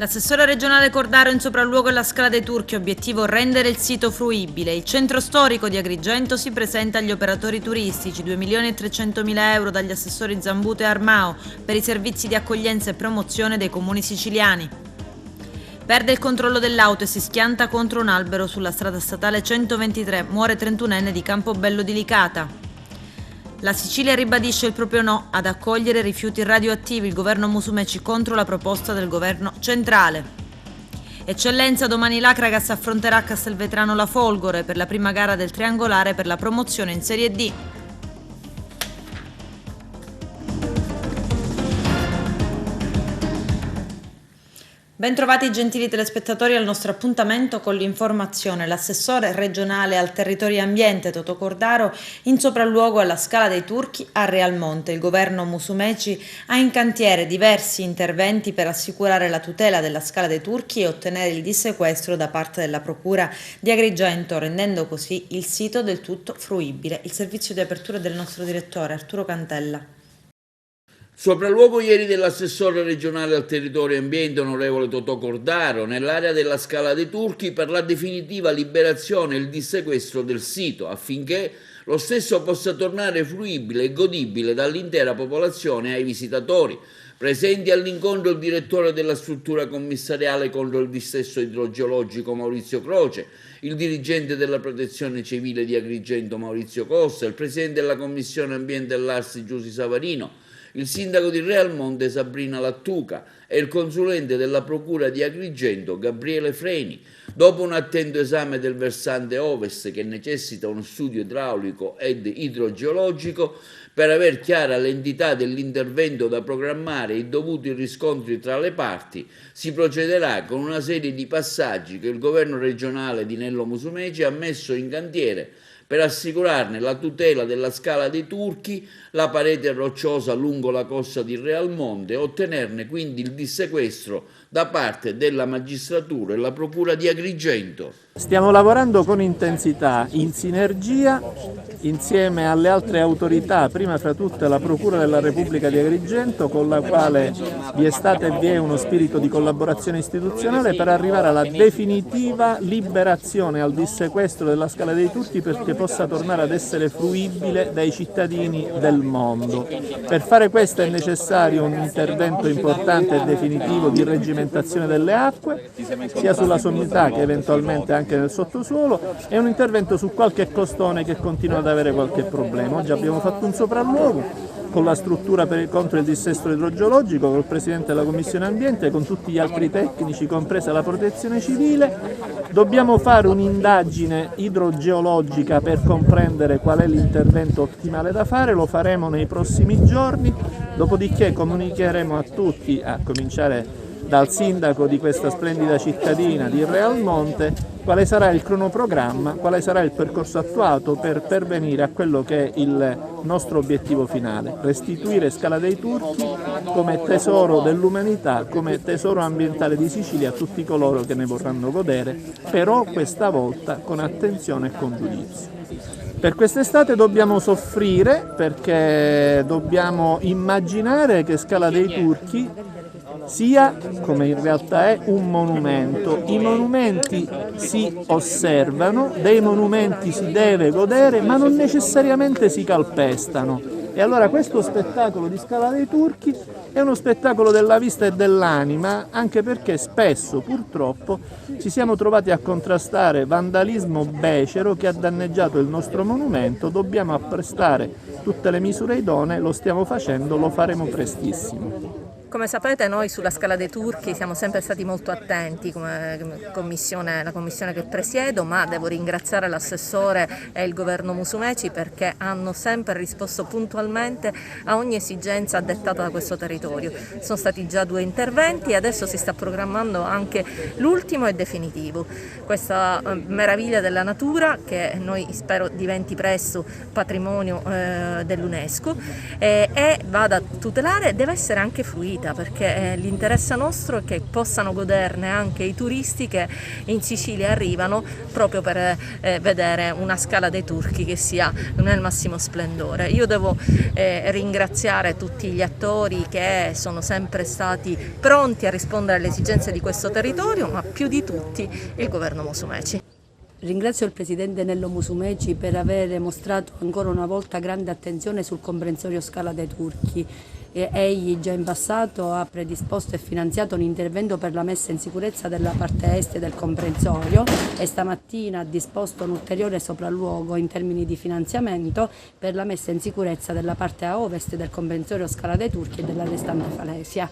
L'assessore regionale Cordaro in sopralluogo alla Scala dei Turchi, obiettivo rendere il sito fruibile. Il centro storico di Agrigento si presenta agli operatori turistici, 2.300.000 euro dagli assessori Zambuto e Armao per i servizi di accoglienza e promozione dei comuni siciliani. Perde il controllo dell'auto e si schianta contro un albero sulla strada statale 123, muore 31enne di Campobello di Licata. La Sicilia ribadisce il proprio no ad accogliere rifiuti radioattivi, il governo Musumeci contro la proposta del governo centrale. Eccellenza, domani l'Acragas affronterà a Castelvetrano la Folgore per la prima gara del triangolare per la promozione in Serie D. Bentrovati gentili telespettatori al nostro appuntamento con l'informazione. L'assessore regionale al territorio e ambiente Totò Cordaro in sopralluogo alla Scala dei Turchi a Realmonte. Il governo Musumeci ha in cantiere diversi interventi per assicurare la tutela della Scala dei Turchi e ottenere il dissequestro da parte della Procura di Agrigento, rendendo così il sito del tutto fruibile. Il servizio di apertura del nostro direttore Arturo Cantella. Sopralluogo ieri dell'assessore regionale al territorio e ambiente onorevole Totò Cordaro nell'area della Scala dei Turchi per la definitiva liberazione e il dissequestro del sito affinché lo stesso possa tornare fruibile e godibile dall'intera popolazione e ai visitatori. Presenti all'incontro il direttore della struttura commissariale contro il dissesto idrogeologico Maurizio Croce, il dirigente della protezione civile di Agrigento Maurizio Costa, il presidente della commissione ambiente dell'Arsi Giusy Savarino, il sindaco di Realmonte Sabrina Lattuca e il consulente della procura di Agrigento Gabriele Freni. Dopo un attento esame del versante ovest che necessita uno studio idraulico ed idrogeologico per aver chiara l'entità dell'intervento da programmare e i dovuti riscontri tra le parti, si procederà con una serie di passaggi che il governo regionale di Nello Musumeci ha messo in cantiere per assicurarne la tutela della Scala dei Turchi, la parete rocciosa lungo la costa di Realmonte e ottenerne quindi il dissequestro da parte della magistratura e la procura di Agrigento. Stiamo lavorando con intensità, in sinergia, insieme alle altre autorità, prima fra tutte la Procura della Repubblica di Agrigento, con la quale vi è stata e vi è uno spirito di collaborazione istituzionale per arrivare alla definitiva liberazione al dissequestro della Scala dei Turchi perché possa tornare ad essere fruibile dai cittadini del mondo. Per fare questo è necessario un intervento importante e definitivo di regimentazione delle acque, sia sulla sommità che eventualmente anche nel sottosuolo, e un intervento su qualche costone che continua ad avere qualche problema. Oggi abbiamo fatto un sopralluogo con la struttura contro il dissesto idrogeologico, col Presidente della Commissione Ambiente, con tutti gli altri tecnici, compresa la Protezione Civile. Dobbiamo fare un'indagine idrogeologica per comprendere qual è l'intervento ottimale da fare, lo faremo nei prossimi giorni, dopodiché comunicheremo a tutti, a cominciare dal sindaco di questa splendida cittadina di Realmonte, quale sarà il cronoprogramma, quale sarà il percorso attuato per pervenire a quello che è il nostro obiettivo finale: restituire Scala dei Turchi come tesoro dell'umanità, come tesoro ambientale di Sicilia a tutti coloro che ne vorranno godere, però questa volta con attenzione e con giudizio. Per quest'estate dobbiamo soffrire perché dobbiamo immaginare che Scala dei Turchi sia, come in realtà è, un monumento. I monumenti si osservano, dei monumenti si deve godere, ma non necessariamente si calpestano. E allora questo spettacolo di Scala dei Turchi è uno spettacolo della vista e dell'anima, anche perché spesso, purtroppo, ci siamo trovati a contrastare vandalismo becero che ha danneggiato il nostro monumento. Dobbiamo apprestare tutte le misure idonee, lo stiamo facendo, lo faremo prestissimo. Come sapete, noi sulla Scala dei Turchi siamo sempre stati molto attenti come commissione, la commissione che presiedo, ma devo ringraziare l'assessore e il governo Musumeci perché hanno sempre risposto puntualmente a ogni esigenza dettata da questo territorio. Sono stati già 2 interventi e adesso si sta programmando anche l'ultimo e definitivo. Questa meraviglia della natura che noi spero diventi presto patrimonio dell'UNESCO e vada a tutelare, deve essere anche fruibile. vita, perché l'interesse nostro è che possano goderne anche i turisti che in Sicilia arrivano proprio per vedere una Scala dei Turchi che sia nel massimo splendore. Io devo ringraziare tutti gli attori che sono sempre stati pronti a rispondere alle esigenze di questo territorio, ma più di tutti il governo Musumeci. Ringrazio il Presidente Nello Musumeci per aver mostrato ancora una volta grande attenzione sul comprensorio Scala dei Turchi. Egli già in passato ha predisposto e finanziato un intervento per la messa in sicurezza della parte est del comprensorio e stamattina ha disposto un ulteriore sopralluogo in termini di finanziamento per la messa in sicurezza della parte a ovest del comprensorio Scala dei Turchi e della restante Falesia.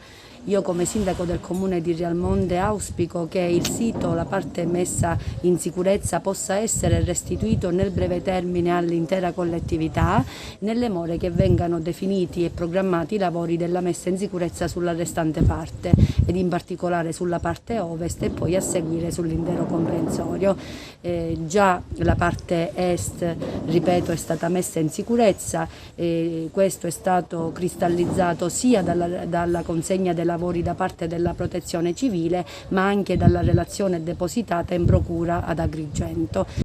Io come sindaco del comune di Rialmonte auspico che il sito, la parte messa in sicurezza, possa essere restituito nel breve termine all'intera collettività, nelle more che vengano definiti e programmati i lavori della messa in sicurezza sulla restante parte ed in particolare sulla parte ovest e poi a seguire sull'intero comprensorio. Già la parte est, ripeto, è stata messa in sicurezza, questo è stato cristallizzato sia dalla consegna dei lavori da parte della Protezione Civile, ma anche dalla relazione depositata in procura ad Agrigento.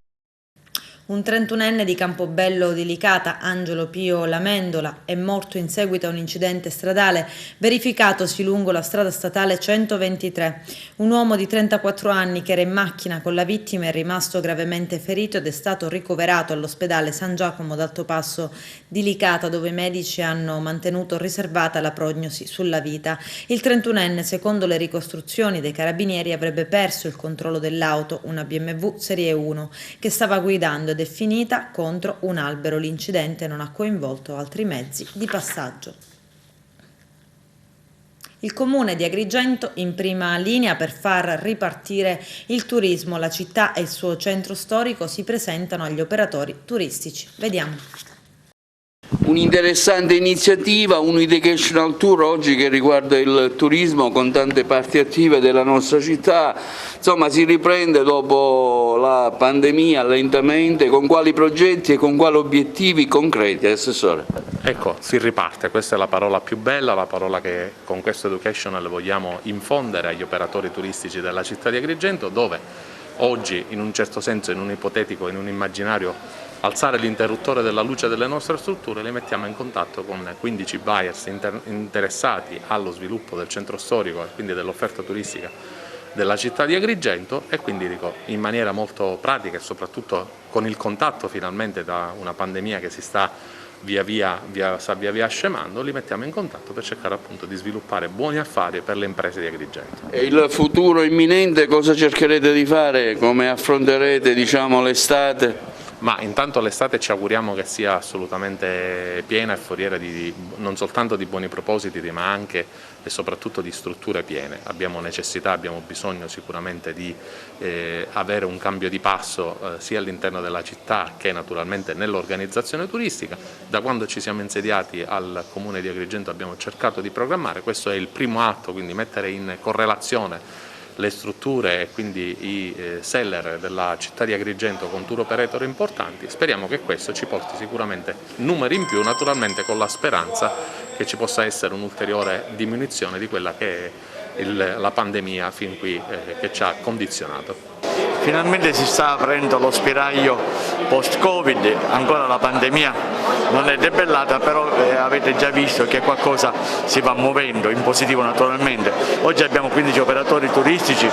Un 31enne di Campobello di Licata, Angelo Pio Lamendola, è morto in seguito a un incidente stradale verificatosi lungo la strada statale 123. Un uomo di 34 anni che era in macchina con la vittima è rimasto gravemente ferito ed è stato ricoverato all'ospedale San Giacomo d'Altopasso di Licata, dove i medici hanno mantenuto riservata la prognosi sulla vita. Il 31enne, secondo le ricostruzioni dei carabinieri, avrebbe perso il controllo dell'auto, una BMW Serie 1, che stava guidando ed è finita contro un albero. L'incidente non ha coinvolto altri mezzi di passaggio. Il comune di Agrigento in prima linea per far ripartire il turismo. La città e il suo centro storico si presentano agli operatori turistici. Vediamo. Un'interessante iniziativa, un educational tour oggi che riguarda il turismo con tante parti attive della nostra città. Insomma, si riprende dopo la pandemia lentamente. Con quali progetti e con quali obiettivi concreti, Assessore? Ecco, si riparte, questa è la parola più bella, la parola che con questo educational vogliamo infondere agli operatori turistici della città di Agrigento, dove oggi, in un certo senso, in un ipotetico, in un immaginario, alzare l'interruttore della luce delle nostre strutture, li mettiamo in contatto con 15 buyers interessati allo sviluppo del centro storico e quindi dell'offerta turistica della città di Agrigento, e quindi dico in maniera molto pratica e soprattutto con il contatto finalmente da una pandemia che si sta via via scemando, li mettiamo in contatto per cercare appunto di sviluppare buoni affari per le imprese di Agrigento. E il futuro imminente cosa cercherete di fare? Come affronterete, diciamo, l'estate? Ma intanto l'estate ci auguriamo che sia assolutamente piena e foriera non soltanto di buoni propositi, ma anche e soprattutto di strutture piene. Abbiamo necessità, abbiamo bisogno sicuramente di avere un cambio di passo sia all'interno della città che naturalmente nell'organizzazione turistica. Da quando ci siamo insediati al Comune di Agrigento abbiamo cercato di programmare, questo è il primo atto, quindi mettere in correlazione le strutture e quindi i seller della città di Agrigento con tour operator importanti. Speriamo che questo ci porti sicuramente numeri in più, naturalmente con la speranza che ci possa essere un'ulteriore diminuzione di quella che è la pandemia fin qui che ci ha condizionato. Finalmente si sta aprendo lo spiraglio post-Covid, ancora la pandemia non è debellata, però avete già visto che qualcosa si va muovendo, in positivo naturalmente. Oggi abbiamo 15 operatori turistici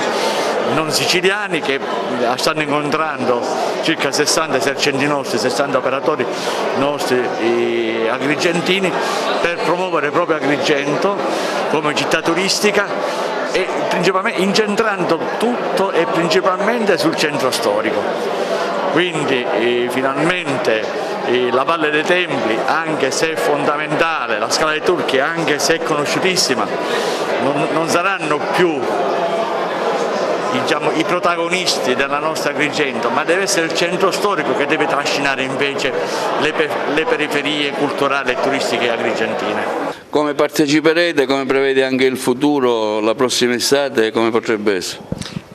non siciliani che stanno incontrando circa 60 esercenti nostri, 60 operatori nostri agrigentini per promuovere proprio Agrigento come città turistica e principalmente incentrando tutto e principalmente sul centro storico. Quindi finalmente la Valle dei Templi, anche se è fondamentale, la Scala dei Turchi, anche se è conosciutissima, non saranno più i protagonisti della nostra Agrigento, ma deve essere il centro storico che deve trascinare invece le periferie culturali e turistiche agrigentine. Come parteciperete, come prevede anche il futuro, la prossima estate, come potrebbe essere?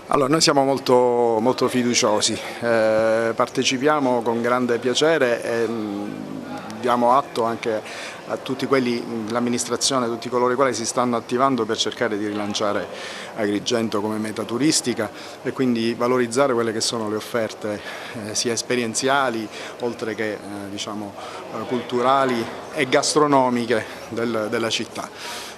Allora, noi siamo molto fiduciosi, partecipiamo con grande piacere e diamo atto anche a tutti quelli, l'amministrazione, a tutti coloro i quali si stanno attivando per cercare di rilanciare Agrigento come meta turistica e quindi valorizzare quelle che sono le offerte sia esperienziali oltre che culturali e gastronomiche della città.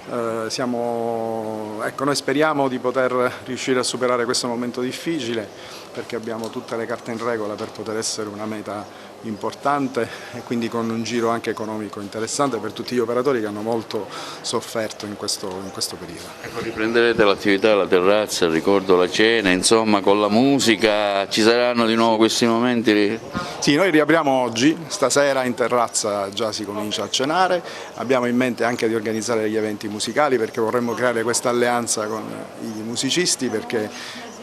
Noi speriamo di poter riuscire a superare questo momento difficile perché abbiamo tutte le carte in regola per poter essere una meta importante e quindi con un giro anche economico interessante per tutti gli operatori che hanno molto sofferto in questo periodo. Ecco, riprenderete l'attività alla terrazza, ricordo la cena, insomma con la musica, ci saranno di nuovo questi momenti? Sì, noi riapriamo oggi, stasera in terrazza già si comincia a cenare, abbiamo in mente anche di organizzare degli eventi musicali perché vorremmo creare questa alleanza con i musicisti perché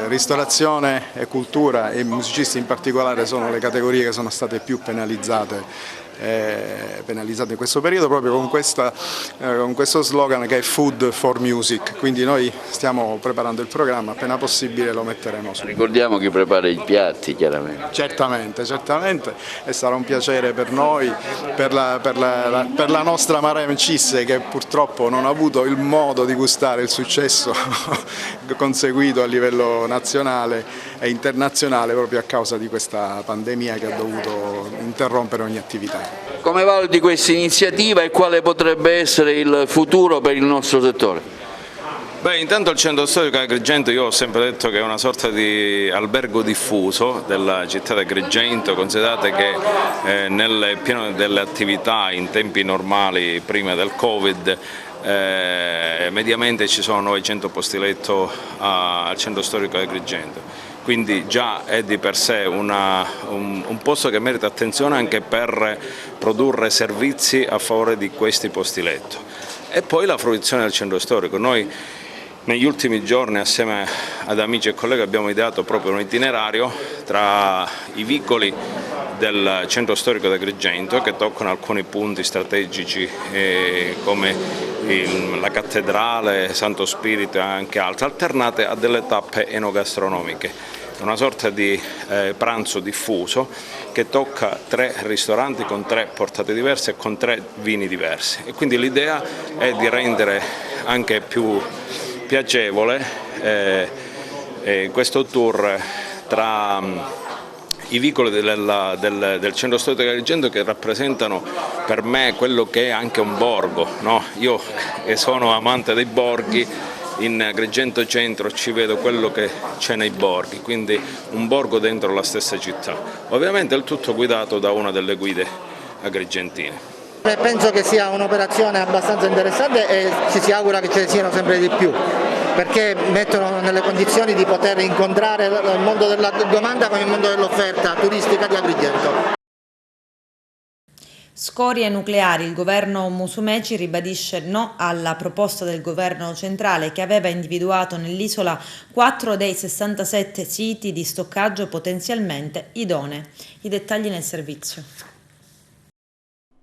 ristorazione e cultura e i musicisti in particolare sono le categorie che sono state più penalizzate in questo periodo proprio con questo slogan che è Food for Music, quindi noi stiamo preparando il programma, appena possibile lo metteremo su. Ricordiamo chi prepara i piatti chiaramente. Certamente e sarà un piacere per noi, per la nostra Marem Cisse che purtroppo non ha avuto il modo di gustare il successo conseguito a livello nazionale e internazionale proprio a causa di questa pandemia che ha dovuto interrompere ogni attività. Come valuti questa iniziativa e quale potrebbe essere il futuro per il nostro settore? Beh, intanto il centro storico di Agrigento io ho sempre detto che è una sorta di albergo diffuso della città di Agrigento, considerate che nel pieno delle attività in tempi normali prima del Covid mediamente ci sono 900 posti letto al centro storico di Agrigento. Quindi già è di per sé un posto che merita attenzione anche per produrre servizi a favore di questi posti letto. E poi la fruizione del centro storico. Noi negli ultimi giorni assieme ad amici e colleghi abbiamo ideato proprio un itinerario tra i vicoli del centro storico di Agrigento che toccano alcuni punti strategici come la cattedrale, Santo Spirito e anche altre, alternate a delle tappe enogastronomiche. Una sorta di pranzo diffuso che tocca 3 ristoranti con 3 portate diverse e con 3 vini diversi. E quindi l'idea è di rendere anche più piacevole questo tour tra i vicoli del centro storico di Agrigento che rappresentano per me quello che è anche un borgo, no? Io che sono amante dei borghi, in Agrigento Centro ci vedo quello che c'è nei borghi, quindi un borgo dentro la stessa città. Ovviamente il tutto guidato da una delle guide agrigentine. Penso che sia un'operazione abbastanza interessante e ci si augura che ce ne siano sempre di più, perché mettono nelle condizioni di poter incontrare il mondo della domanda con il mondo dell'offerta turistica di Agrigento. Scorie nucleari. Il governo Musumeci ribadisce no alla proposta del governo centrale che aveva individuato nell'isola 4 dei 67 siti di stoccaggio potenzialmente idonei. I dettagli nel servizio.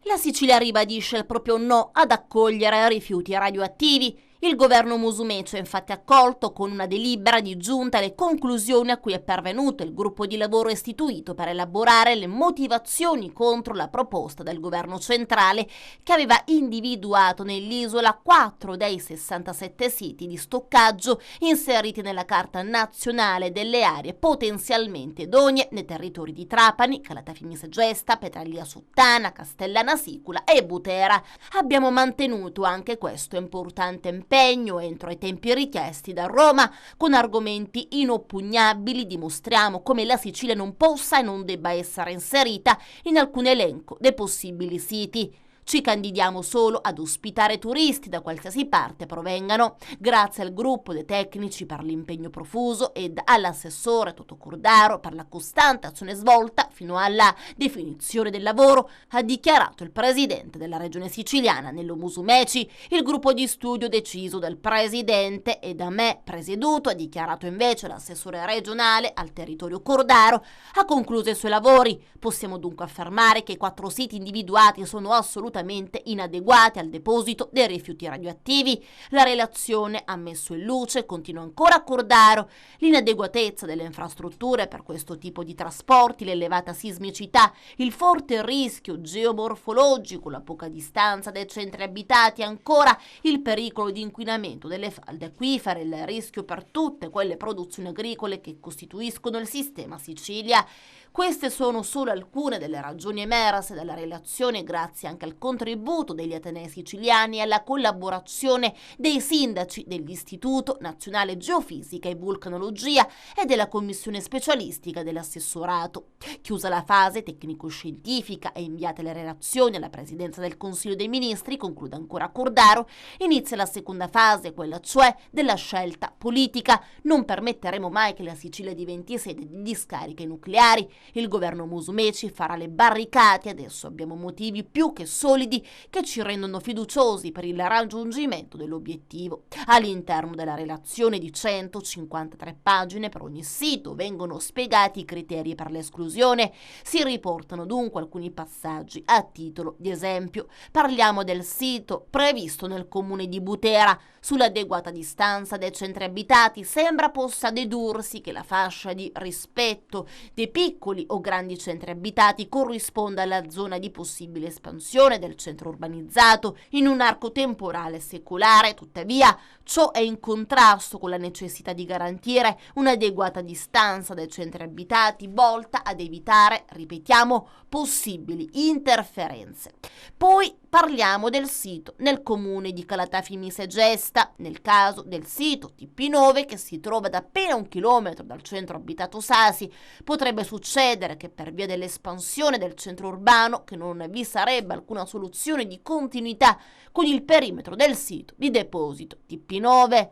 La Sicilia ribadisce il proprio no ad accogliere rifiuti radioattivi. Il governo Musumeci ha infatti accolto con una delibera di giunta le conclusioni a cui è pervenuto il gruppo di lavoro istituito per elaborare le motivazioni contro la proposta del governo centrale che aveva individuato nell'isola 4 dei 67 siti di stoccaggio inseriti nella Carta Nazionale delle aree potenzialmente idonee nei territori di Trapani, Calatafimi Segesta, Petralia Sottana, Castellana Sicula e Butera. Abbiamo mantenuto anche questo importante impegno entro i tempi richiesti da Roma. Con argomenti inoppugnabili dimostriamo come la Sicilia non possa e non debba essere inserita in alcun elenco dei possibili siti. Ci candidiamo solo ad ospitare turisti da qualsiasi parte provengano. Grazie al gruppo dei tecnici per l'impegno profuso ed all'assessore Toto Cordaro per la costante azione svolta fino alla definizione del lavoro, ha dichiarato il presidente della regione siciliana Nello Musumeci. Il gruppo di studio deciso dal presidente e da me presieduto, ha dichiarato invece l'assessore regionale al territorio Cordaro, ha concluso i suoi lavori. Possiamo dunque affermare che i 4 siti individuati sono assolutamente assolutamente inadeguate al deposito dei rifiuti radioattivi. La relazione ha messo in luce, continua ancora Cordaro, l'inadeguatezza delle infrastrutture per questo tipo di trasporti, l'elevata sismicità, il forte rischio geomorfologico, la poca distanza dai centri abitati, ancora il pericolo di inquinamento delle falde acquifere, il rischio per tutte quelle produzioni agricole che costituiscono il sistema Sicilia. Queste sono solo alcune delle ragioni emerse dalla relazione, grazie anche al contributo degli atenei siciliani e alla collaborazione dei sindaci dell'Istituto Nazionale Geofisica e Vulcanologia e della commissione specialistica dell'assessorato. Chiusa la fase tecnico-scientifica e inviate le relazioni alla Presidenza del Consiglio dei Ministri, conclude ancora Cordaro, inizia la seconda fase, quella cioè della scelta politica. Non permetteremo mai che la Sicilia diventi sede di discariche nucleari. Il governo Musumeci farà le barricate, adesso abbiamo motivi più che solidi che ci rendono fiduciosi per il raggiungimento dell'obiettivo. All'interno della relazione di 153 pagine per ogni sito vengono spiegati i criteri per l'esclusione. Si riportano dunque alcuni passaggi a titolo di esempio. Parliamo del sito previsto nel comune di Butera. Sull'adeguata distanza dai centri abitati sembra possa dedursi che la fascia di rispetto dei piccoli o grandi centri abitati corrisponda alla zona di possibile espansione del centro urbanizzato in un arco temporale secolare. Tuttavia, ciò è in contrasto con la necessità di garantire un'adeguata distanza dai centri abitati volta ad evitare, ripetiamo, possibili interferenze. Poi parliamo del sito nel comune di Calatafimi Segesta. Nel caso del sito TP9, che si trova ad appena 1 chilometro dal centro abitato Sasi, potrebbe succedere che per via dell'espansione del centro urbano che non vi sarebbe alcuna soluzione di continuità con il perimetro del sito di deposito TP9.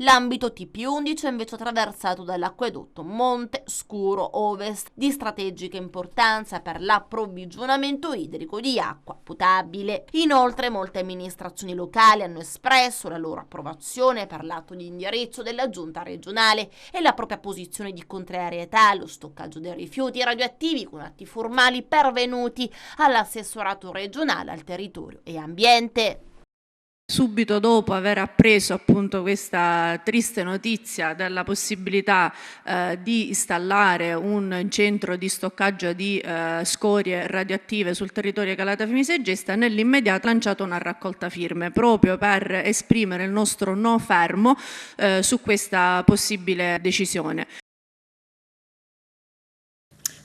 L'ambito TP11 è invece attraversato dall'acquedotto Monte Scuro Ovest, di strategica importanza per l'approvvigionamento idrico di acqua potabile. Inoltre molte amministrazioni locali hanno espresso la loro approvazione per l'atto di indirizzo della giunta regionale e la propria posizione di contrarietà allo stoccaggio dei rifiuti radioattivi con atti formali pervenuti all'assessorato regionale al territorio e ambiente. Subito dopo aver appreso appunto questa triste notizia della possibilità di installare un centro di stoccaggio di scorie radioattive sul territorio Calatafimi Segesta, nell'immediato ha lanciato una raccolta firme proprio per esprimere il nostro no fermo su questa possibile decisione.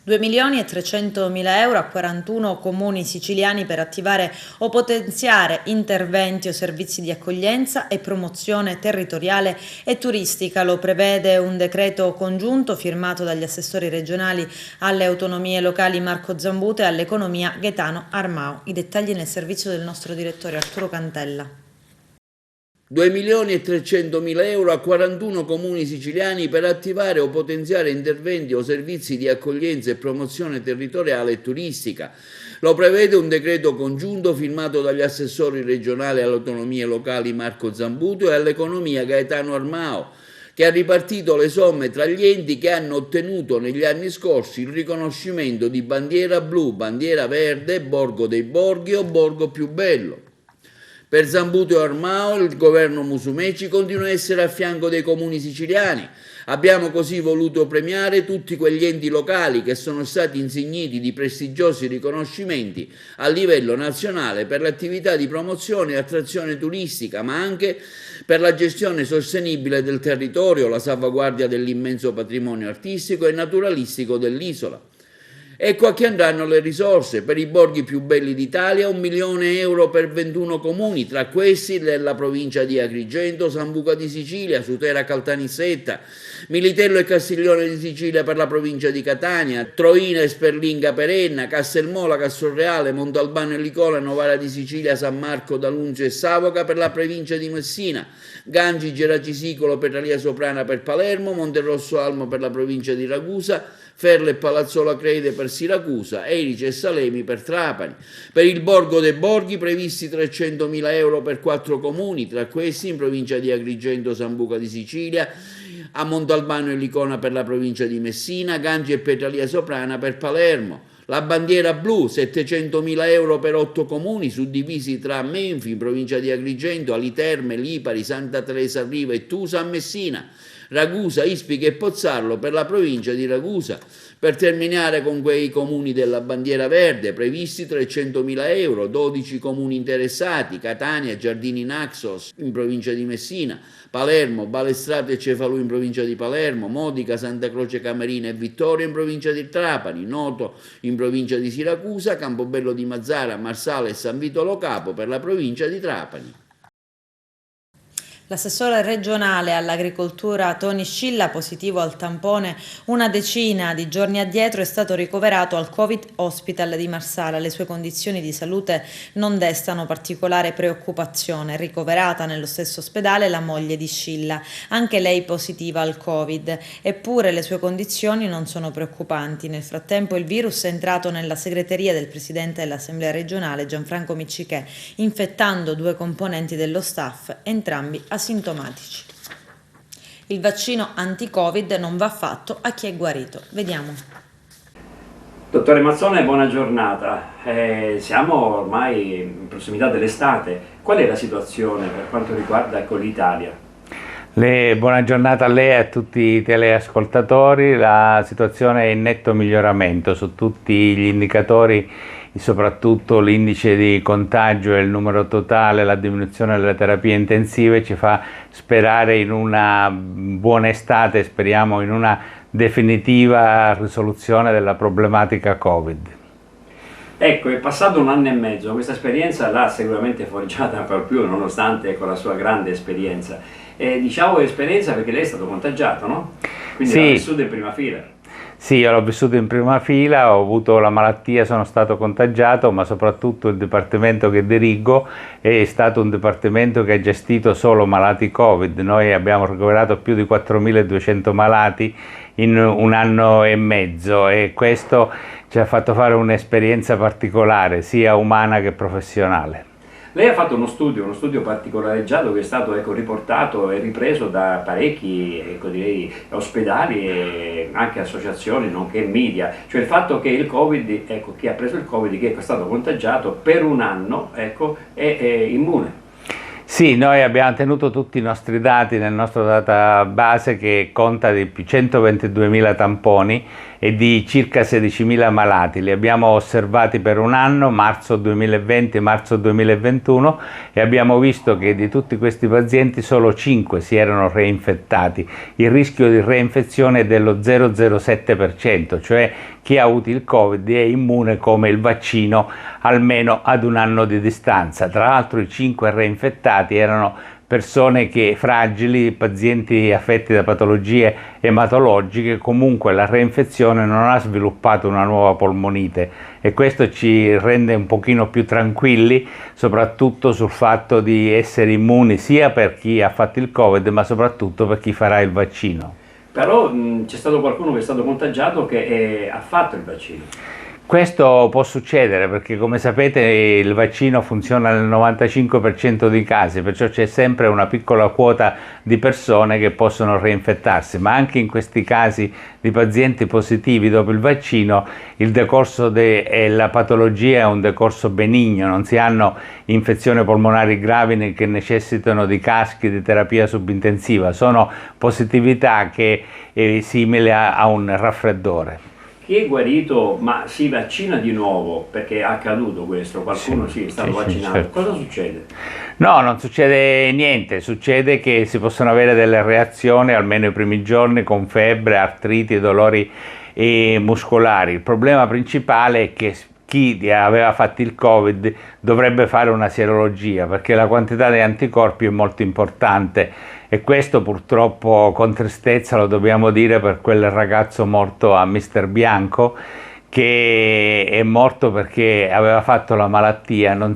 2.300.000 euro a 41 comuni siciliani per attivare o potenziare interventi o servizi di accoglienza e promozione territoriale e turistica. Lo prevede un decreto congiunto firmato dagli assessori regionali alle autonomie locali Marco Zambuto e all'economia Gaetano Armao. I dettagli nel servizio del nostro direttore Arturo Cantella. 2.300.000 euro a 41 comuni siciliani per attivare o potenziare interventi o servizi di accoglienza e promozione territoriale e turistica. Lo prevede un decreto congiunto firmato dagli assessori regionali alle autonomie locali Marco Zambuto e all'economia Gaetano Armao, che ha ripartito le somme tra gli enti che hanno ottenuto negli anni scorsi il riconoscimento di bandiera blu, bandiera verde, Borgo dei Borghi o Borgo più bello. Per Zambuto e Armao il governo Musumeci continua a essere a fianco dei comuni siciliani. Abbiamo così voluto premiare tutti quegli enti locali che sono stati insigniti di prestigiosi riconoscimenti a livello nazionale per l'attività di promozione e attrazione turistica, ma anche per la gestione sostenibile del territorio, la salvaguardia dell'immenso patrimonio artistico e naturalistico dell'isola. Ecco a chi andranno le risorse. Per i borghi più belli d'Italia 1 milione euro per 21 comuni, tra questi della provincia di Agrigento, Sambuca di Sicilia, Sutera Caltanissetta, Militello e Castiglione di Sicilia per la provincia di Catania, Troina e Sperlinga Perenna, Castelmola, Castorreale, Montalbano e Licona, Novara di Sicilia, San Marco, D'Annunzio e Savoca per la provincia di Messina, Gangi, Geracisicolo, Petralia Soprana per Palermo, Monterosso Almo per la provincia di Ragusa, Ferle e Palazzola Crede per Siracusa, Erice e Salemi per Trapani. Per il Borgo dei Borghi previsti 300.000 euro per 4 comuni, tra questi in provincia di Agrigento, Sambuca di Sicilia, a Montalbano e Licona per la provincia di Messina, Gangi e Petralia Soprana per Palermo. La bandiera blu, 700.000 euro per 8 comuni suddivisi tra Menfi, in provincia di Agrigento, Aliterme, Lipari, Santa Teresa Riva e Tusa a Messina, Ragusa, Ispica e Pozzallo per la provincia di Ragusa. Per terminare con quei comuni della bandiera verde, previsti 300.000 euro, 12 comuni interessati, Catania, Giardini Naxos in provincia di Messina, Palermo, Balestrato e Cefalù in provincia di Palermo, Modica, Santa Croce Camerina e Vittorio in provincia di Trapani, Noto in provincia di Siracusa, Campobello di Mazzara, Marsala e San Vito Lo Capo per la provincia di Trapani. L'assessore regionale all'agricoltura Toni Scilla, positivo al tampone una decina di giorni addietro, è stato ricoverato al Covid Hospital di Marsala. Le sue condizioni di salute non destano particolare preoccupazione. Ricoverata nello stesso ospedale la moglie di Scilla, anche lei positiva al Covid, eppure le sue condizioni non sono preoccupanti. Nel frattempo il virus è entrato nella segreteria del presidente dell'Assemblea regionale Gianfranco Miccichè, infettando 2 componenti dello staff, entrambi asintomatici. Il vaccino anti-Covid non va fatto a chi è guarito. Vediamo. Dottore Mazzone, buona giornata. Siamo ormai in prossimità dell'estate. Qual è la situazione per quanto riguarda l'Italia? Buona giornata a lei e a tutti i teleascoltatori. La situazione è in netto miglioramento su tutti gli indicatori, soprattutto l'indice di contagio e il numero totale, la diminuzione delle terapie intensive ci fa sperare in una buona estate, speriamo in una definitiva risoluzione della problematica Covid. Ecco, è passato 1 anno e mezzo, questa esperienza l'ha sicuramente forgiata ancora più, nonostante la sua grande esperienza. Diciamo esperienza perché lei è stato contagiato, no? Quindi l'ha vissuto in prima fila. Sì, io l'ho vissuto in prima fila, ho avuto la malattia, sono stato contagiato, ma soprattutto il dipartimento che dirigo è stato un dipartimento che ha gestito solo malati Covid. Noi abbiamo ricoverato più di 4.200 malati in 1 anno e mezzo e questo ci ha fatto fare un'esperienza particolare, sia umana che professionale. Lei ha fatto uno studio particolareggiato che è stato riportato e ripreso da parecchi direi, ospedali e anche associazioni, nonché media, cioè il fatto che il Covid, chi ha preso il Covid, che è stato contagiato per 1 anno, è immune. Sì, noi abbiamo tenuto tutti i nostri dati nel nostro database che conta di 122.000 tamponi e di circa 16.000 malati. Li abbiamo osservati per 1 anno, marzo 2020 e marzo 2021, e abbiamo visto che di tutti questi pazienti solo 5 si erano reinfettati. Il rischio di reinfezione è dello 0,07%, cioè chi ha avuto il Covid è immune come il vaccino almeno ad 1 anno di distanza. Tra l'altro i 5 reinfettati erano persone fragili, pazienti affetti da patologie ematologiche. Comunque la reinfezione non ha sviluppato una nuova polmonite e questo ci rende un pochino più tranquilli, soprattutto sul fatto di essere immuni sia per chi ha fatto il Covid ma soprattutto per chi farà il vaccino. Però c'è stato qualcuno che è stato contagiato che ha fatto il vaccino. Questo può succedere perché, come sapete, il vaccino funziona nel 95% dei casi, perciò c'è sempre una piccola quota di persone che possono reinfettarsi, ma anche in questi casi di pazienti positivi dopo il vaccino il decorso della patologia è un decorso benigno, non si hanno infezioni polmonari gravi che necessitano di caschi di terapia subintensiva, sono positività che è simile a un raffreddore. Chi è guarito ma si vaccina di nuovo, perché è accaduto questo, qualcuno è stato vaccinato, certo. Cosa succede? No, non succede niente, succede che si possono avere delle reazioni almeno i primi giorni con febbre, artriti, dolori muscolari. Il problema principale è che chi aveva fatto il Covid dovrebbe fare una sierologia perché la quantità di anticorpi è molto importante e questo purtroppo con tristezza lo dobbiamo dire per quel ragazzo morto a Mister Bianco che è morto perché aveva fatto la malattia, non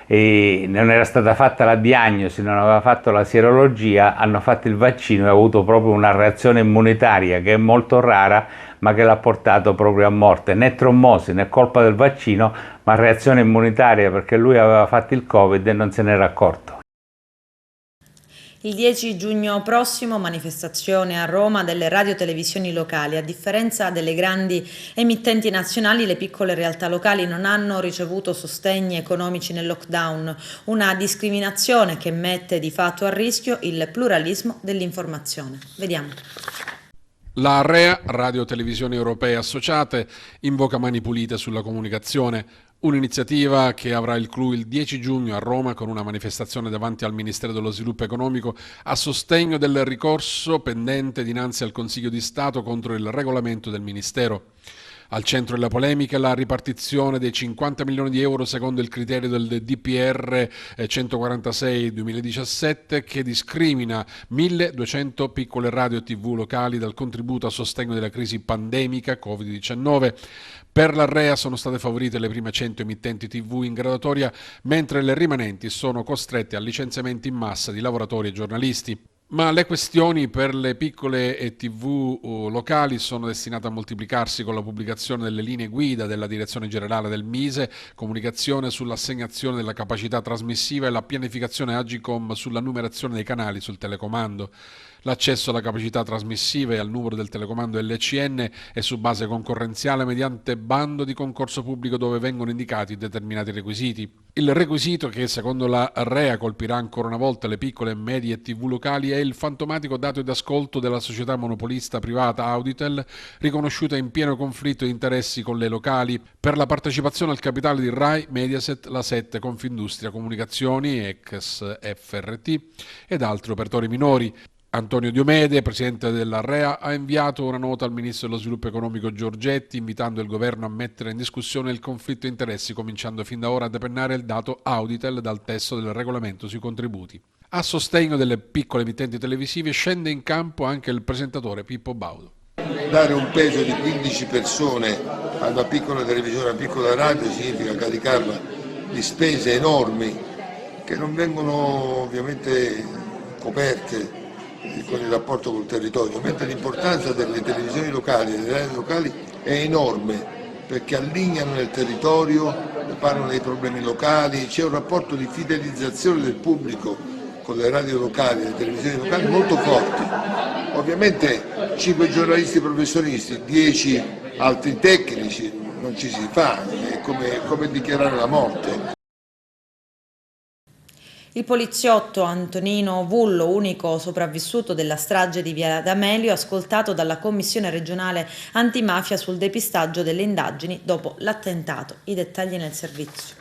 era stata fatta la diagnosi, non aveva fatto la sierologia, hanno fatto il vaccino e ha avuto proprio una reazione immunitaria che è molto rara ma che l'ha portato proprio a morte, né trombosi né colpa del vaccino ma reazione immunitaria perché lui aveva fatto il Covid e non se n'era accorto. Il 10 giugno prossimo manifestazione a Roma delle radiotelevisioni locali. A differenza delle grandi emittenti nazionali, le piccole realtà locali non hanno ricevuto sostegni economici nel lockdown, una discriminazione che mette di fatto a rischio il pluralismo dell'informazione. Vediamo. La REA, Radio Televisioni Europee Associate, invoca mani pulite sulla comunicazione. Un'iniziativa che avrà il clou il 10 giugno a Roma con una manifestazione davanti al Ministero dello Sviluppo Economico a sostegno del ricorso pendente dinanzi al Consiglio di Stato contro il regolamento del Ministero. Al centro della polemica la ripartizione dei 50 milioni di euro secondo il criterio del DPR 146-2017 che discrimina 1.200 piccole radio e TV locali dal contributo a sostegno della crisi pandemica Covid-19. Per la REA sono state favorite le prime 100 emittenti TV in graduatoria, mentre le rimanenti sono costrette a licenziamenti in massa di lavoratori e giornalisti. Ma le questioni per le piccole TV locali sono destinate a moltiplicarsi con la pubblicazione delle linee guida della Direzione Generale del Mise, comunicazione sull'assegnazione della capacità trasmissiva e la pianificazione Agicom sulla numerazione dei canali sul telecomando. L'accesso alla capacità trasmissiva e al numero del telecomando LCN è su base concorrenziale mediante bando di concorso pubblico dove vengono indicati determinati requisiti. Il requisito che secondo la REA colpirà ancora una volta le piccole e medie TV locali è il fantomatico dato d'ascolto della società monopolista privata Auditel, riconosciuta in pieno conflitto di interessi con le locali per la partecipazione al capitale di Rai, Mediaset, La 7, Confindustria Comunicazioni, ex FRT ed altri operatori minori. Antonio Diomede, presidente della REA, ha inviato una nota al ministro dello sviluppo economico Giorgetti invitando il governo a mettere in discussione il conflitto di interessi, cominciando fin da ora a depennare il dato Auditel dal testo del regolamento sui contributi. A sostegno delle piccole emittenti televisive scende in campo anche il presentatore Pippo Baudo. Dare un peso di 15 persone a una piccola televisione, a una piccola radio significa caricarla di spese enormi che non vengono ovviamente coperte con il rapporto col territorio, mentre l'importanza delle televisioni locali e delle radio locali è enorme perché allineano nel territorio, parlano dei problemi locali, c'è un rapporto di fidelizzazione del pubblico con le radio locali e le televisioni locali molto forti. Ovviamente 5 giornalisti professionisti, 10 altri tecnici, non ci si fa, è come dichiarare la morte. Il poliziotto Antonino Vullo, unico sopravvissuto della strage di Via D'Amelio, ascoltato dalla Commissione regionale antimafia sul depistaggio delle indagini dopo l'attentato. I dettagli nel servizio.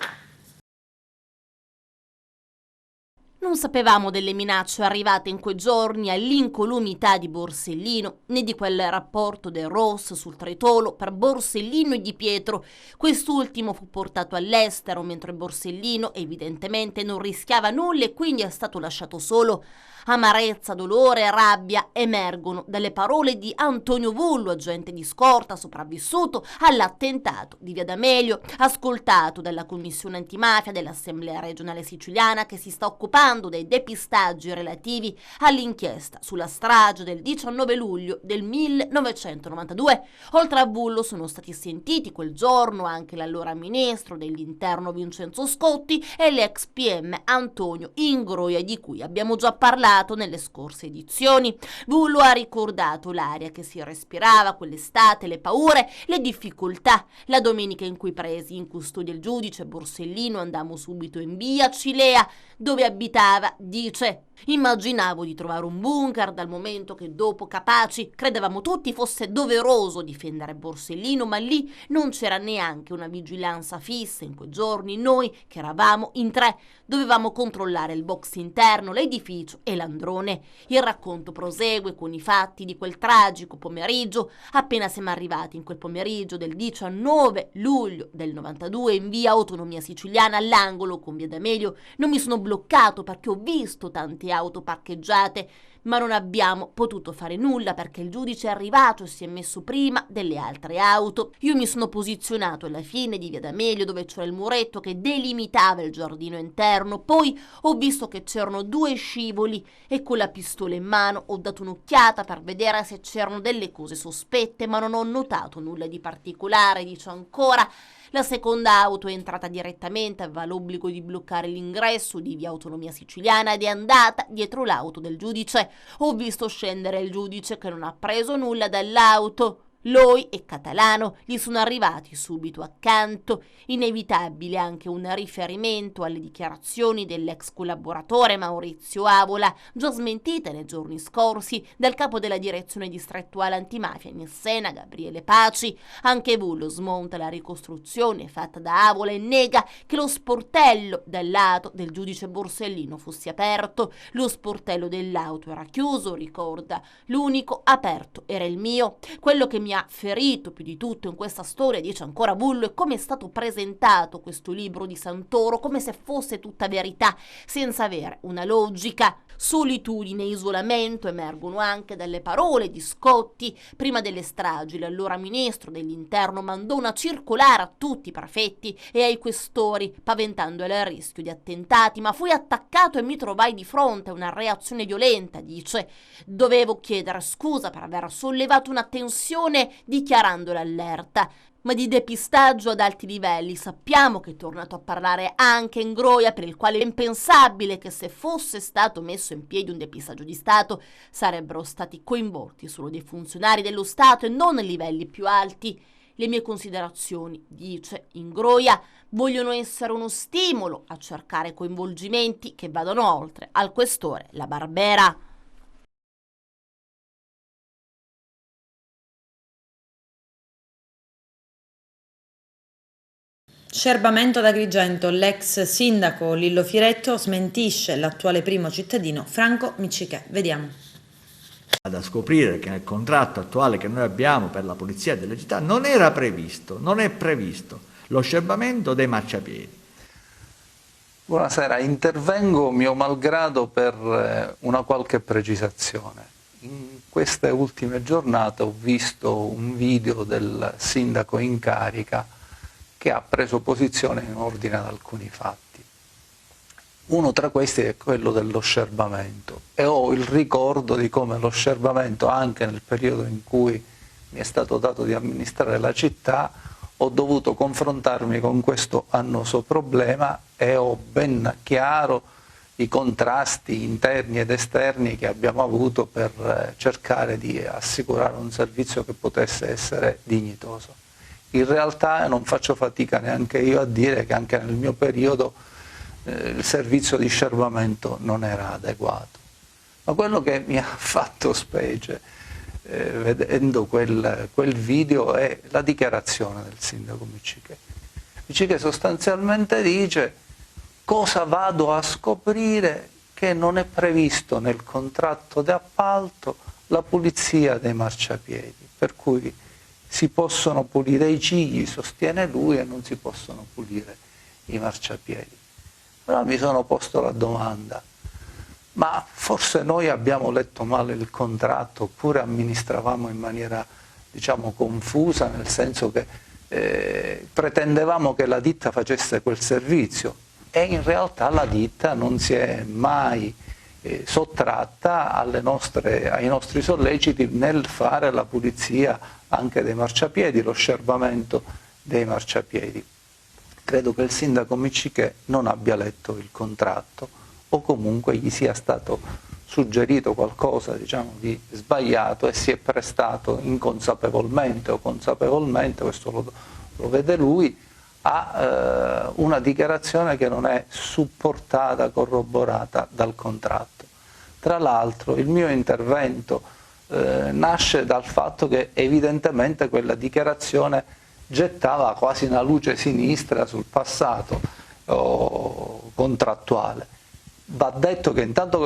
Non sapevamo delle minacce arrivate in quei giorni all'incolumità di Borsellino, né di quel rapporto del Ross sul Tritolo per Borsellino e Di Pietro. Quest'ultimo fu portato all'estero, mentre Borsellino evidentemente non rischiava nulla e quindi è stato lasciato solo. Amarezza, dolore e rabbia emergono dalle parole di Antonio Vullo, agente di scorta sopravvissuto all'attentato di Via D'Amelio, ascoltato dalla Commissione antimafia dell'Assemblea regionale siciliana che si sta occupando dei depistaggi relativi all'inchiesta sulla strage del 19 luglio del 1992. Oltre a Vullo sono stati sentiti quel giorno anche l'allora ministro dell'Interno Vincenzo Scotti e l'ex PM Antonio Ingroia, di cui abbiamo già parlato nelle scorse edizioni. Vullo ha ricordato l'aria che si respirava quell'estate, le paure, le difficoltà. La domenica in cui presi in custodia il giudice Borsellino andammo subito in via Cilea, dove abitava, dice. Immaginavo di trovare un bunker dal momento che dopo Capaci credevamo tutti fosse doveroso difendere Borsellino, ma lì non c'era neanche una vigilanza fissa in quei giorni. Noi, che eravamo in 3, dovevamo controllare il box interno, l'edificio e l'androne. Il racconto prosegue con i fatti di quel tragico pomeriggio. Appena siamo arrivati in quel pomeriggio del 19 luglio del 92 in via Autonomia Siciliana all'angolo con via D'Amelio, non mi sono bloccato perché ho visto tante auto parcheggiate. ma non abbiamo potuto fare nulla perché il giudice è arrivato e si è messo prima delle altre auto. Io mi sono posizionato alla fine di Via D'Amelio, dove c'era il muretto che delimitava il giardino interno, poi ho visto che c'erano 2 scivoli e con la pistola in mano ho dato un'occhiata per vedere se c'erano delle cose sospette, ma non ho notato nulla di particolare, dice ancora. La seconda auto è entrata direttamente, aveva l'obbligo di bloccare l'ingresso di Via Autonomia Siciliana ed è andata dietro l'auto del giudice. Ho visto scendere il giudice che non ha preso nulla dall'auto. Lui e Catalano gli sono arrivati subito accanto. Inevitabile anche un riferimento alle dichiarazioni dell'ex collaboratore Maurizio Avola, già smentite nei giorni scorsi dal capo della direzione distrettuale antimafia in Messina, Gabriele Paci. Anche Vullo smonta la ricostruzione fatta da Avola e nega che lo sportello dal lato del giudice Borsellino fosse aperto. Lo sportello dell'auto era chiuso, ricorda. L'unico aperto era il mio. Quello che mi ha ferito più di tutto in questa storia, dice ancora Vullo, è come è stato presentato questo libro di Santoro, come se fosse tutta verità, senza avere una logica. Solitudine e isolamento emergono anche dalle parole di Scotti. Prima delle stragi, l'allora ministro dell'Interno mandò una circolare a tutti i prefetti e ai questori, paventando il rischio di attentati, ma fui attaccato e mi trovai di fronte a una reazione violenta, dice. Dovevo chiedere scusa per aver sollevato una tensione dichiarando l'allerta. Ma di depistaggio ad alti livelli sappiamo che è tornato a parlare anche Ingroia, per il quale è impensabile che se fosse stato messo in piedi un depistaggio di Stato sarebbero stati coinvolti solo dei funzionari dello Stato e non ai livelli più alti. Le mie considerazioni, dice Ingroia, vogliono essere uno stimolo a cercare coinvolgimenti che vadano oltre al questore La Barbera. Scerbamento ad Agrigento, l'ex sindaco Lillo Firetto smentisce l'attuale primo cittadino Franco Miccichè. Vediamo. Da scoprire che nel contratto attuale che noi abbiamo per la polizia delle città non era previsto, non è previsto lo scerbamento dei marciapiedi. Buonasera, intervengo mio malgrado per una qualche precisazione. In queste ultime giornate ho visto un video del sindaco in carica che ha preso posizione in ordine ad alcuni fatti. Uno tra questi è quello dello scerbamento e ho il ricordo di come lo scerbamento, anche nel periodo in cui mi è stato dato di amministrare la città, ho dovuto confrontarmi con questo annoso problema e ho ben chiaro i contrasti interni ed esterni che abbiamo avuto per cercare di assicurare un servizio che potesse essere dignitoso. In realtà non faccio fatica neanche io a dire che anche nel mio periodo il servizio di scerbamento non era adeguato. Ma quello che mi ha fatto specie vedendo quel video è la dichiarazione del sindaco Miccichè. Miccichè sostanzialmente dice: cosa vado a scoprire che non è previsto nel contratto di appalto la pulizia dei marciapiedi, per cui si possono pulire i cigli, sostiene lui, e non si possono pulire i marciapiedi. Allora mi sono posto la domanda: ma forse noi abbiamo letto male il contratto oppure amministravamo in maniera, diciamo, confusa, nel senso che pretendevamo che la ditta facesse quel servizio e in realtà la ditta non si è mai sottratta ai nostri solleciti nel fare la pulizia anche dei marciapiedi, lo scerbamento dei marciapiedi. Credo che il sindaco Miccichè non abbia letto il contratto o comunque gli sia stato suggerito qualcosa, diciamo, di sbagliato e si è prestato inconsapevolmente o consapevolmente, questo lo vede lui, a una dichiarazione che non è supportata, corroborata dal contratto. Tra l'altro il mio intervento nasce dal fatto che evidentemente quella dichiarazione gettava quasi una luce sinistra sul passato contrattuale. Va detto che intanto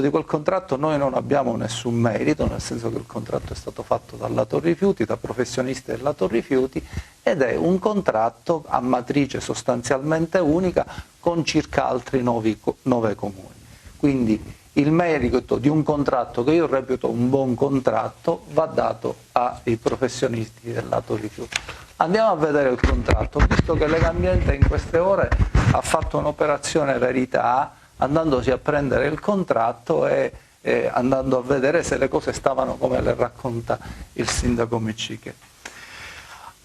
di quel contratto noi non abbiamo nessun merito, nel senso che il contratto è stato fatto dalla Torrifiuti, da professionisti della Torrifiuti, ed è un contratto a matrice sostanzialmente unica con circa altri 9 comuni. Quindi il merito di un contratto che io reputo un buon contratto va dato ai professionisti del lato rifiuti. Andiamo a vedere il contratto, visto che Legambiente in queste ore ha fatto un'operazione verità andandosi a prendere il contratto e andando a vedere se le cose stavano come le racconta il sindaco Micciche.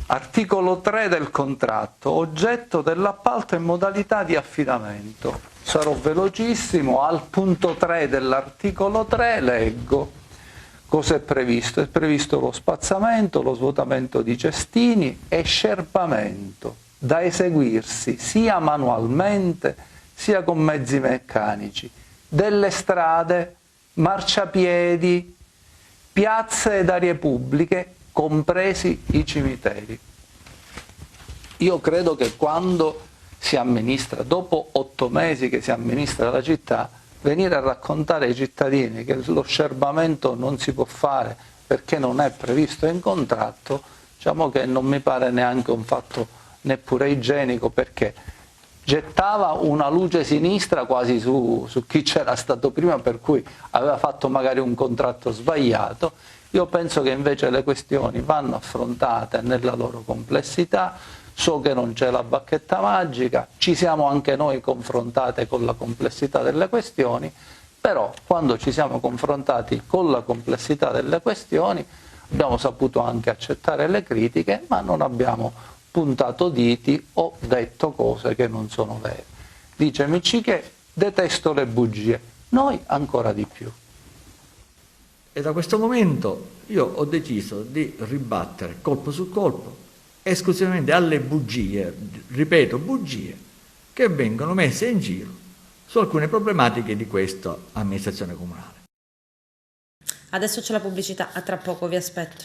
Articolo 3 del contratto, oggetto dell'appalto e modalità di affidamento. Sarò velocissimo, al punto 3 dell'articolo 3 leggo cosa è previsto. È previsto lo spazzamento, lo svuotamento di cestini e scerpamento da eseguirsi sia manualmente sia con mezzi meccanici, delle strade, marciapiedi, piazze ed aree pubbliche, compresi i cimiteri. Io credo che quando si amministra, dopo 8 mesi che si amministra la città, venire a raccontare ai cittadini che lo scerbamento non si può fare perché non è previsto in contratto, diciamo che non mi pare neanche un fatto neppure igienico, perché gettava una luce sinistra quasi su chi c'era stato prima, per cui aveva fatto magari un contratto sbagliato. Io penso che invece le questioni vanno affrontate nella loro complessità. So che non c'è la bacchetta magica, ci siamo anche noi confrontati con la complessità delle questioni, però quando ci siamo confrontati con la complessità delle questioni abbiamo saputo anche accettare le critiche, ma non abbiamo puntato diti o detto cose che non sono vere. Dice Micciche: detesto le bugie, noi ancora di più. E da questo momento io ho deciso di ribattere colpo su colpo esclusivamente alle bugie, ripeto bugie, che vengono messe in giro su alcune problematiche di questa amministrazione comunale. Adesso c'è la pubblicità, a tra poco, vi aspetto.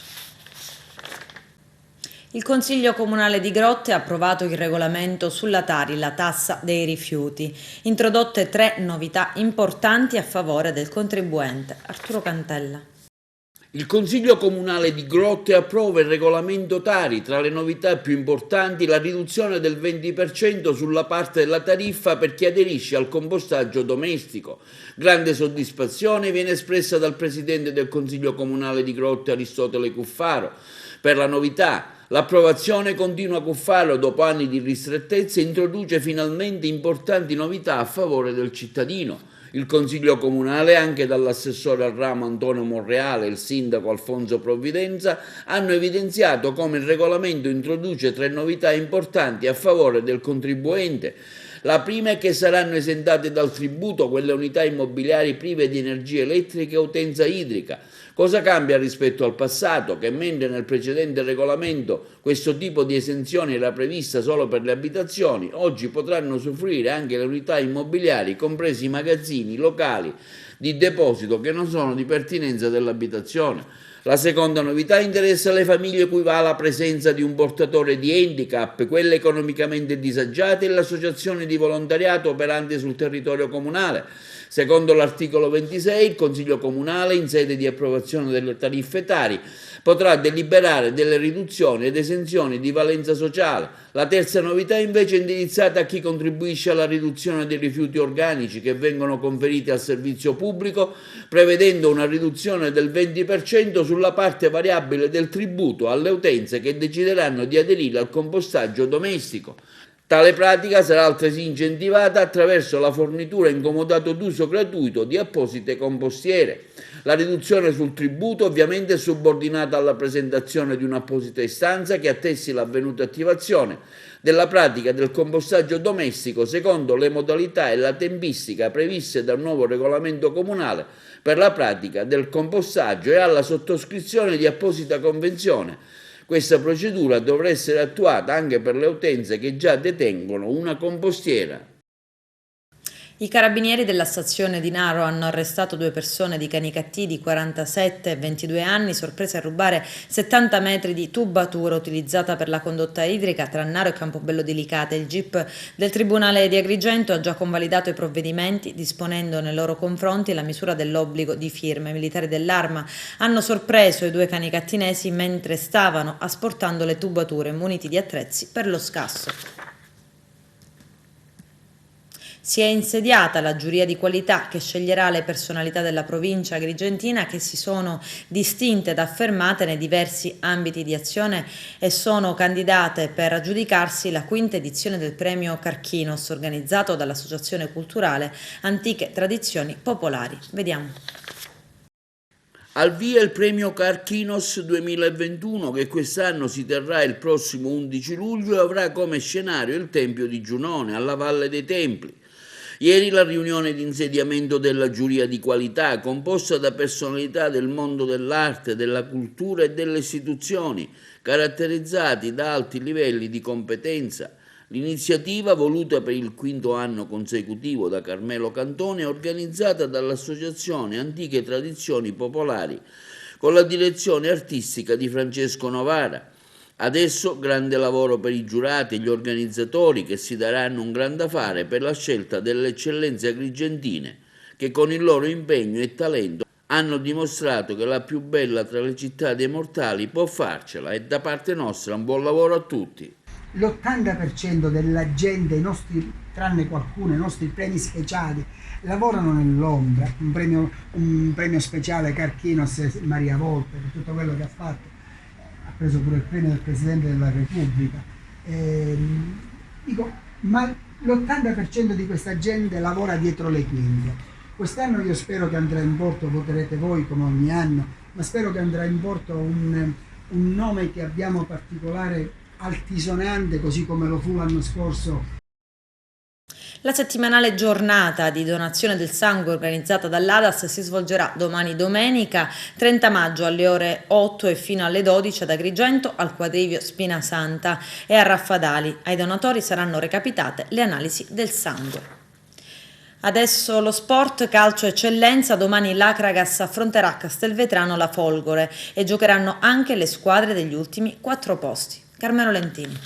Il Consiglio Comunale di Grotte ha approvato il regolamento sulla Tari, la tassa dei rifiuti. Introdotte 3 novità importanti a favore del contribuente. Arturo Cantella. Il Consiglio Comunale di Grotte approva il regolamento Tari. Tra le novità più importanti la riduzione del 20% sulla parte della tariffa per chi aderisce al compostaggio domestico. Grande soddisfazione viene espressa dal Presidente del Consiglio Comunale di Grotte, Aristotele Cuffaro, per la novità. L'approvazione continua Cuffaro, dopo anni di ristrettezze, introduce finalmente importanti novità a favore del cittadino. Il Consiglio Comunale, anche dall'assessore al ramo Antonio Monreale e il sindaco Alfonso Provvidenza, hanno evidenziato come il regolamento introduce 3 novità importanti a favore del contribuente. La prima è che saranno esentate dal tributo quelle unità immobiliari prive di energia elettrica e utenza idrica. Cosa cambia rispetto al passato? Che mentre nel precedente regolamento questo tipo di esenzione era prevista solo per le abitazioni, oggi potranno usufruire anche le unità immobiliari, compresi i magazzini, locali di deposito che non sono di pertinenza dell'abitazione. La seconda novità interessa le famiglie cui va la presenza di un portatore di handicap, quelle economicamente disagiate e l'associazione di volontariato operante sul territorio comunale. Secondo l'articolo 26, il Consiglio Comunale, in sede di approvazione delle tariffe Tari, potrà deliberare delle riduzioni ed esenzioni di valenza sociale. La terza novità invece è indirizzata a chi contribuisce alla riduzione dei rifiuti organici che vengono conferiti al servizio pubblico, prevedendo una riduzione del 20% sulla parte variabile del tributo alle utenze che decideranno di aderire al compostaggio domestico. Tale pratica sarà altresì incentivata attraverso la fornitura in comodato d'uso gratuito di apposite compostiere. La riduzione sul tributo ovviamente è subordinata alla presentazione di un'apposita istanza che attesti l'avvenuta attivazione della pratica del compostaggio domestico secondo le modalità e la tempistica previste dal nuovo regolamento comunale per la pratica del compostaggio e alla sottoscrizione di apposita convenzione. Questa procedura dovrà essere attuata anche per le utenze che già detengono una compostiera. I carabinieri della stazione di Naro hanno arrestato 2 persone di Canicattì di 47 e 22 anni, sorprese a rubare 70 metri di tubatura utilizzata per la condotta idrica tra Naro e Campobello di Licata. Il GIP del Tribunale di Agrigento ha già convalidato i provvedimenti, disponendo nei loro confronti la misura dell'obbligo di firma. I militari dell'Arma hanno sorpreso i 2 canicattinesi mentre stavano asportando le tubature muniti di attrezzi per lo scasso. Si è insediata la giuria di qualità che sceglierà le personalità della provincia agrigentina che si sono distinte ed affermate nei diversi ambiti di azione e sono candidate per aggiudicarsi la quinta edizione del premio Carchinos organizzato dall'Associazione Culturale Antiche Tradizioni Popolari. Vediamo. Al via il premio Carchinos 2021 che quest'anno si terrà il prossimo 11 luglio e avrà come scenario il Tempio di Giunone alla Valle dei Templi. Ieri la riunione di insediamento della giuria di qualità composta da personalità del mondo dell'arte, della cultura e delle istituzioni caratterizzati da alti livelli di competenza. L'iniziativa, voluta per il quinto anno consecutivo da Carmelo Cantone, è organizzata dall'Associazione Antiche Tradizioni Popolari con la direzione artistica di Francesco Novara. Adesso grande lavoro per i giurati e gli organizzatori che si daranno un gran da fare per la scelta delle eccellenze agrigentine che con il loro impegno e talento hanno dimostrato che la più bella tra le città dei mortali può farcela e da parte nostra un buon lavoro a tutti. L'80% della gente, i nostri, tranne qualcuno, i nostri premi speciali, lavorano nell'ombra. Un premio speciale Carchinos Maria Volpe per tutto quello che ha fatto, ha preso pure il premio del Presidente della Repubblica. Ma l'80% di questa gente lavora dietro le quinte. Quest'anno io spero che andrà in porto, voterete voi come ogni anno, ma spero che andrà in porto un nome che abbiamo particolare, altisonante, così come lo fu l'anno scorso. La settimanale giornata di donazione del sangue organizzata dall'ADAS si svolgerà domani domenica 30 maggio alle ore 8 e fino alle 12 ad Agrigento, al quadrivio Spinasanta e a Raffadali. Ai donatori saranno recapitate le analisi del sangue. Adesso lo sport, calcio eccellenza, domani l'Acragas affronterà a Castelvetrano la Folgore e giocheranno anche le squadre degli ultimi 4 posti. Carmelo Lentini.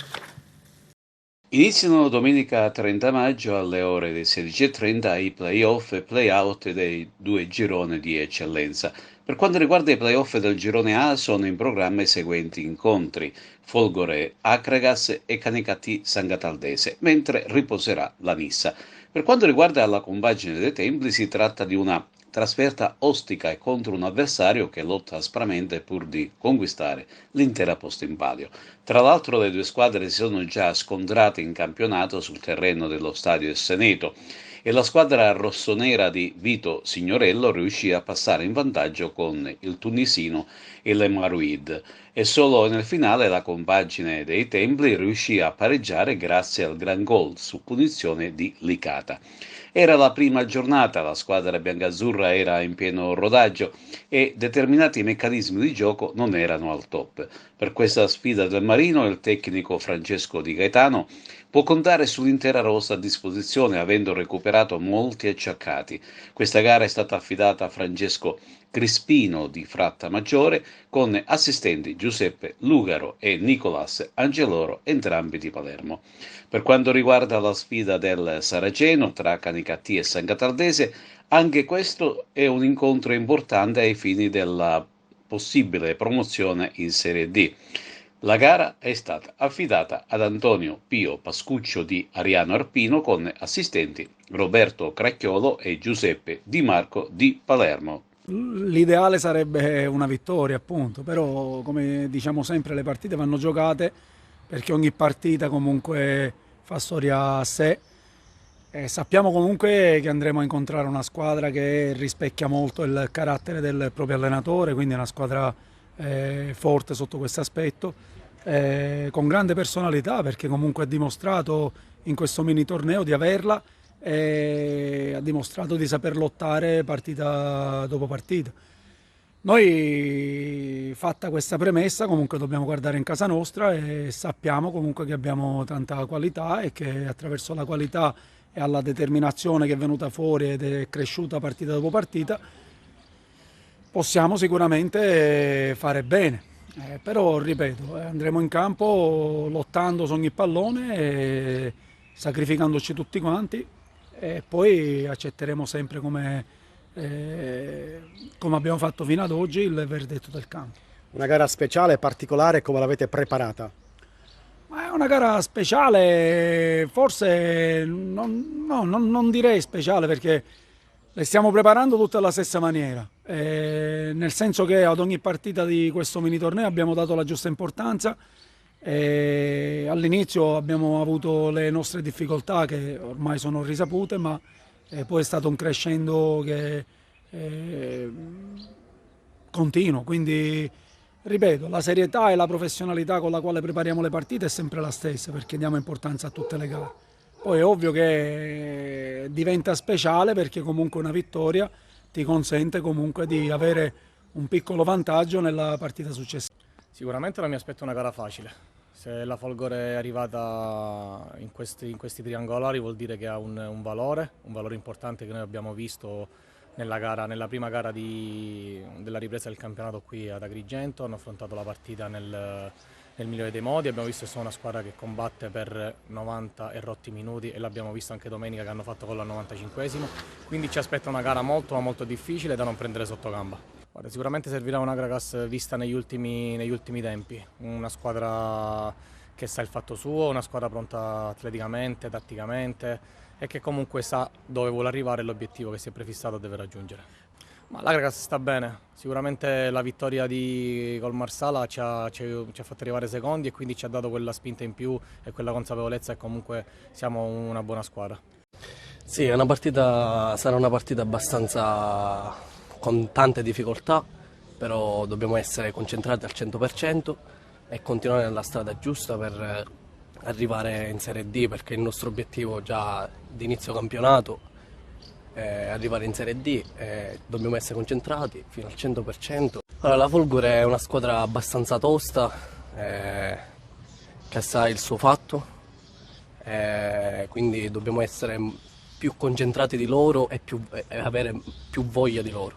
Iniziano domenica 30 maggio alle ore 16:30 i play-off e play-out dei 2 gironi di eccellenza. Per quanto riguarda i play-off del girone A sono in programma i seguenti incontri: Folgore Acragas e Canicattì Sangataldese, mentre riposerà la Nissa. Per quanto riguarda la compagine dei Templi si tratta di una trasferta ostica e contro un avversario che lotta aspramente pur di conquistare l'intera posta in palio. Tra l'altro le due squadre si sono già scontrate in campionato sul terreno dello stadio Seneto e la squadra rossonera di Vito Signorello riuscì a passare in vantaggio con il tunisino El Emarouid e solo nel finale la compagine dei Templi riuscì a pareggiare grazie al gran gol su punizione di Licata. Era la prima giornata, la squadra biancazzurra era in pieno rodaggio e determinati meccanismi di gioco non erano al top. Per questa sfida del Marino il tecnico Francesco Di Gaetano può contare sull'intera rosa a disposizione avendo recuperato molti acciaccati. Questa gara è stata affidata a Francesco Crispino di Frattamaggiore con assistenti Giuseppe Lugaro e Nicolas Angeloro, entrambi di Palermo. Per quanto riguarda la sfida del Saraceno tra Canicattì e Sangataldese, anche questo è un incontro importante ai fini della possibile promozione in Serie D. La gara è stata affidata ad Antonio Pio Pascuccio di Ariano Arpino con assistenti Roberto Cracchiolo e Giuseppe Di Marco di Palermo. L'ideale sarebbe una vittoria, appunto, però come diciamo sempre le partite vanno giocate perché ogni partita comunque fa storia a sé. Sappiamo comunque che andremo a incontrare una squadra che rispecchia molto il carattere del proprio allenatore, quindi è una squadra forte sotto questo aspetto, con grande personalità perché comunque ha dimostrato in questo mini torneo di averla e ha dimostrato di saper lottare partita dopo partita. Noi, fatta questa premessa, comunque dobbiamo guardare in casa nostra e sappiamo comunque che abbiamo tanta qualità e che attraverso la qualità e alla determinazione che è venuta fuori ed è cresciuta partita dopo partita possiamo sicuramente fare bene. Però, ripeto, andremo in campo lottando su ogni pallone e sacrificandoci tutti quanti e poi accetteremo sempre come abbiamo fatto fino ad oggi il verdetto del campo. Una gara speciale, particolare, come l'avete preparata? Ma è una gara speciale, forse non direi speciale perché le stiamo preparando tutte alla stessa maniera, nel senso che ad ogni partita di questo mini torneo abbiamo dato la giusta importanza. All'inizio abbiamo avuto le nostre difficoltà che ormai sono risapute, ma poi è stato un crescendo che continuo, quindi ripeto, la serietà e la professionalità con la quale prepariamo le partite è sempre la stessa perché diamo importanza a tutte le gare. Poi è ovvio che diventa speciale perché comunque una vittoria ti consente comunque di avere un piccolo vantaggio nella partita successiva. Sicuramente non mi aspetto una gara facile. Se la Folgore è arrivata in questi triangolari vuol dire che ha un valore importante che noi abbiamo visto nella prima gara della ripresa del campionato qui ad Agrigento. Hanno affrontato la partita nel migliore dei modi, abbiamo visto che sono una squadra che combatte per 90 e rotti minuti e l'abbiamo visto anche domenica che hanno fatto gol al 95esimo, quindi ci aspetta una gara molto difficile da non prendere sotto gamba. Guarda, sicuramente servirà una Gragas vista negli ultimi tempi, una squadra che sa il fatto suo, una squadra pronta atleticamente, tatticamente e che comunque sa dove vuole arrivare e l'obiettivo che si è prefissato deve raggiungere. Ma la Gragas sta bene, sicuramente la vittoria col Marsala ci ha fatto arrivare secondi e quindi ci ha dato quella spinta in più e quella consapevolezza che comunque siamo una buona squadra. Sì, sarà una partita abbastanza con tante difficoltà, però dobbiamo essere concentrati al 100% e continuare nella strada giusta per arrivare in Serie D, perché il nostro obiettivo già di inizio campionato è arrivare in Serie D e dobbiamo essere concentrati fino al 100%. Allora, la Folgore è una squadra abbastanza tosta, che sa il suo fatto, quindi dobbiamo essere più concentrati di loro e avere più voglia di loro.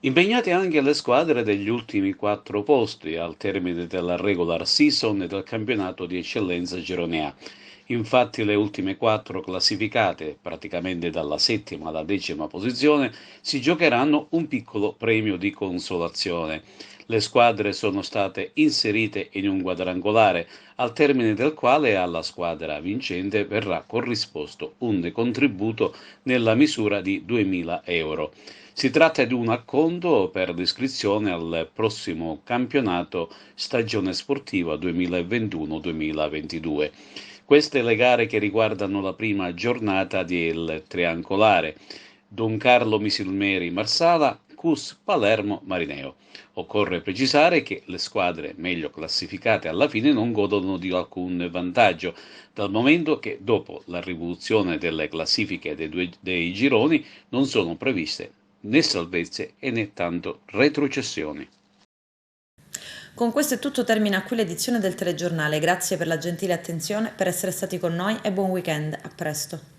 Impegnate anche le squadre degli ultimi 4 posti al termine della regular season e del campionato di eccellenza Girone A. Infatti le ultime 4 classificate, praticamente dalla 7ª alla 10ª posizione, si giocheranno un piccolo premio di consolazione. Le squadre sono state inserite in un quadrangolare, al termine del quale alla squadra vincente verrà corrisposto un contributo nella misura di 2.000 euro. Si tratta di un acconto per l'iscrizione al prossimo campionato stagione sportiva 2021-2022. Queste le gare che riguardano la prima giornata del triangolare: Don Carlo Misilmeri Marsala, Cus Palermo Marineo. Occorre precisare che le squadre meglio classificate alla fine non godono di alcun vantaggio, dal momento che dopo la rivoluzione delle classifiche dei gironi non sono previste né salvezze e né tanto retrocessioni. Con questo è tutto, termina qui l'edizione del telegiornale. Grazie per la gentile attenzione, per essere stati con noi e buon weekend. A presto.